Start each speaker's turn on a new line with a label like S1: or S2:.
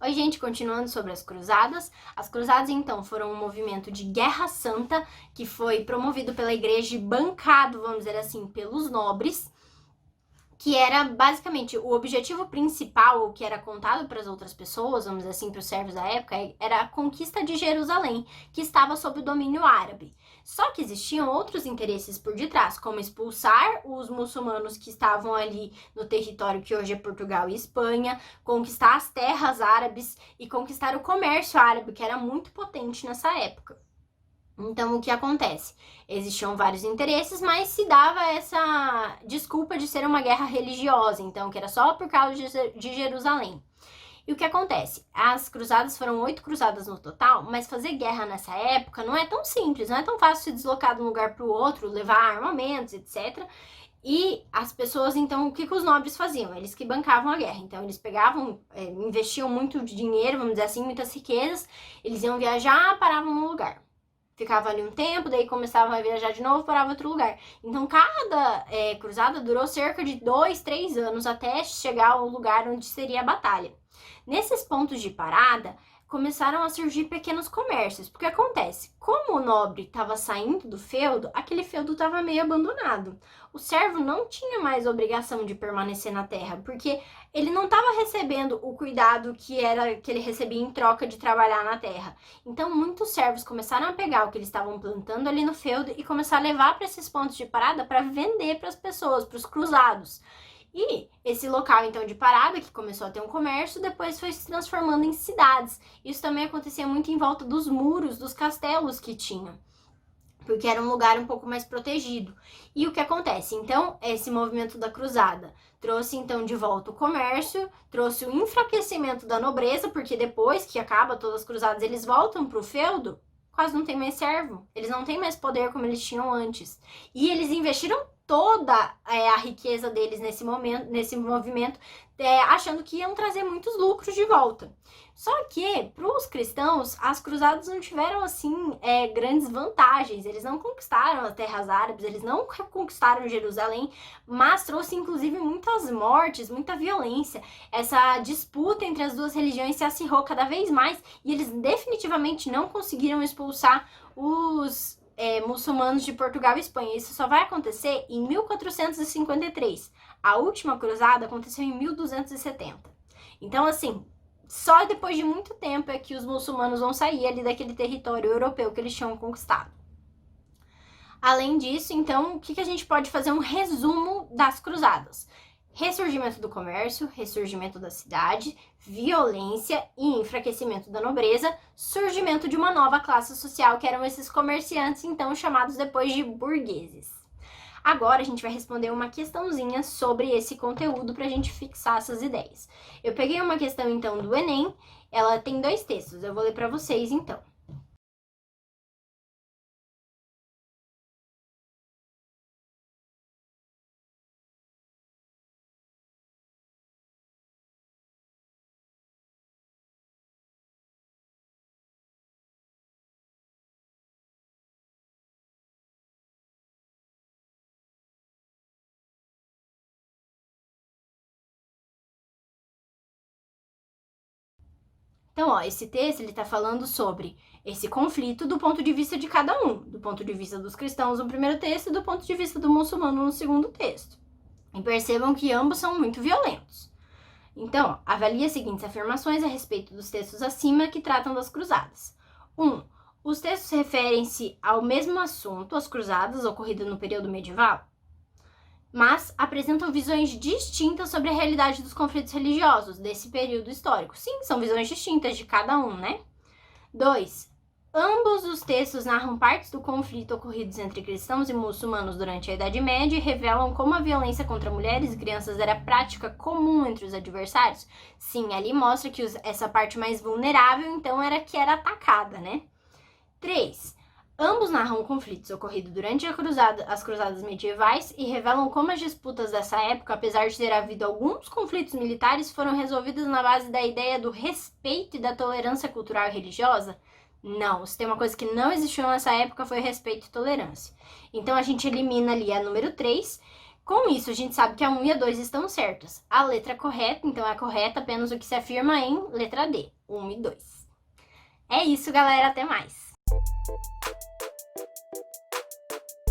S1: Oi, gente, continuando sobre as cruzadas. As cruzadas, então, foram um movimento de guerra santa que foi promovido pela igreja e bancado, vamos dizer assim, pelos nobres, que era basicamente o objetivo principal, o que era contado para as outras pessoas, vamos dizer assim, para os servos da época, era a conquista de Jerusalém, que estava sob o domínio árabe. Só que existiam outros interesses por detrás, como expulsar os muçulmanos que estavam ali no território que hoje é Portugal e Espanha, conquistar as terras árabes e conquistar o comércio árabe, que era muito potente nessa época. Então, o que acontece? Existiam vários interesses, mas se dava essa desculpa de ser uma guerra religiosa, então, que era só por causa de Jerusalém. E o que acontece? As cruzadas foram 8 cruzadas no total, mas fazer guerra nessa época não é tão simples, não é tão fácil se deslocar de um lugar para o outro, levar armamentos, etc. E as pessoas, então, o que os nobres faziam? Eles que bancavam a guerra. Então, eles pegavam, investiam muito dinheiro, vamos dizer assim, muitas riquezas, eles iam viajar, paravam num lugar. Ficava ali um tempo, daí começava a viajar de novo, parava em outro lugar. Então, cada cruzada durou cerca de 2, 3 anos até chegar ao lugar onde seria a batalha. Nesses pontos de parada, começaram a surgir pequenos comércios. Porque acontece, como o nobre estava saindo do feudo, aquele feudo estava meio abandonado. O servo não tinha mais obrigação de permanecer na terra, porque ele não estava recebendo o cuidado que ele recebia em troca de trabalhar na terra. Então, muitos servos começaram a pegar o que eles estavam plantando ali no feudo e começar a levar para esses pontos de parada para vender para as pessoas, para os cruzados. E esse local, então, de parada, que começou a ter um comércio, depois foi se transformando em cidades. Isso também acontecia muito em volta dos muros, dos castelos que tinham, porque era um lugar um pouco mais protegido. E o que acontece? Então, esse movimento da cruzada trouxe, então, de volta o comércio, trouxe o enfraquecimento da nobreza, porque depois que acaba todas as cruzadas, eles voltam para o feudo, quase não tem mais servo. Eles não têm mais poder como eles tinham antes. E eles investiram toda a riqueza deles nesse movimento, achando que iam trazer muitos lucros de volta. Só que, para os cristãos, as cruzadas não tiveram, assim, grandes vantagens. Eles não conquistaram as terras árabes, eles não conquistaram Jerusalém, mas trouxe, inclusive, muitas mortes, muita violência. Essa disputa entre as duas religiões se acirrou cada vez mais e eles definitivamente não conseguiram expulsar os muçulmanos de Portugal e Espanha. Isso só vai acontecer em 1453. A última cruzada aconteceu em 1270. Então, assim, só depois de muito tempo é que os muçulmanos vão sair ali daquele território europeu que eles tinham conquistado. Além disso, então, o que a gente pode fazer? Um resumo das cruzadas. Ressurgimento do comércio, ressurgimento da cidade, violência e enfraquecimento da nobreza, surgimento de uma nova classe social, que eram esses comerciantes, então chamados depois de burgueses. Agora a gente vai responder uma questãozinha sobre esse conteúdo para a gente fixar essas ideias. Eu peguei uma questão, então, do Enem, ela tem 2 textos, eu vou ler para vocês, então. Então, ó, esse texto, ele tá falando sobre esse conflito do ponto de vista de cada um. Do ponto de vista dos cristãos no primeiro texto e do ponto de vista do muçulmano no segundo texto. E percebam que ambos são muito violentos. Então, avalie as seguintes afirmações a respeito dos textos acima que tratam das cruzadas. 1. Os textos referem-se ao mesmo assunto, as cruzadas ocorridas no período medieval, mas apresentam visões distintas sobre a realidade dos conflitos religiosos desse período histórico. Sim, são visões distintas de cada um, né? 2. Ambos os textos narram partes do conflito ocorridos entre cristãos e muçulmanos durante a Idade Média e revelam como a violência contra mulheres e crianças era prática comum entre os adversários. Sim, ali mostra que essa parte mais vulnerável, então, era que era atacada, né? 3. Ambos narram conflitos ocorridos durante as cruzadas medievais e revelam como as disputas dessa época, apesar de ter havido alguns conflitos militares, foram resolvidas na base da ideia do respeito e da tolerância cultural e religiosa. Não, se tem uma coisa que não existiu nessa época foi respeito e tolerância. Então a gente elimina ali a número 3, Com isso, a gente sabe que a 1 e a 2 estão certas. A letra correta, então é correta apenas o que se afirma em letra D, 1 e 2. É isso, galera, até mais!